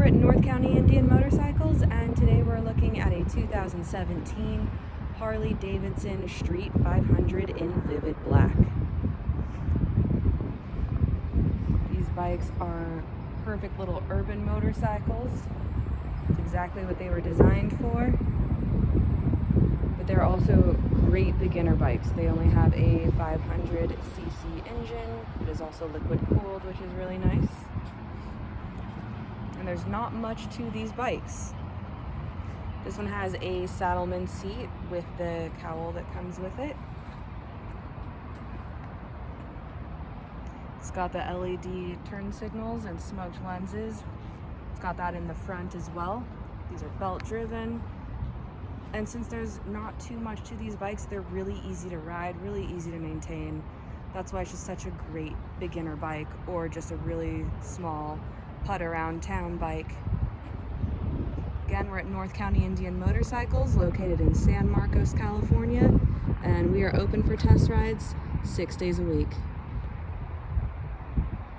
We're at North County Indian Motorcycles, and today we're looking at a 2017 Harley-Davidson Street 500 in Vivid Black. These bikes are perfect little urban motorcycles. It's exactly what they were designed for. But they're also great beginner bikes. They only have a 500cc engine. It is also liquid cooled, which is really nice. And there's not much to these bikes. This one has a saddleman seat with the cowl that comes with it. It's got the LED turn signals and smoked lenses. It's got that in the front as well. These are belt driven. And since there's not too much to these bikes, they're really easy to ride, really easy to maintain. That's why it's just such a great beginner bike, or just a really small putt around town bike. Again, we're at North County Indian Motorcycles, located in San Marcos, California, and we are open for test rides 6 days a week.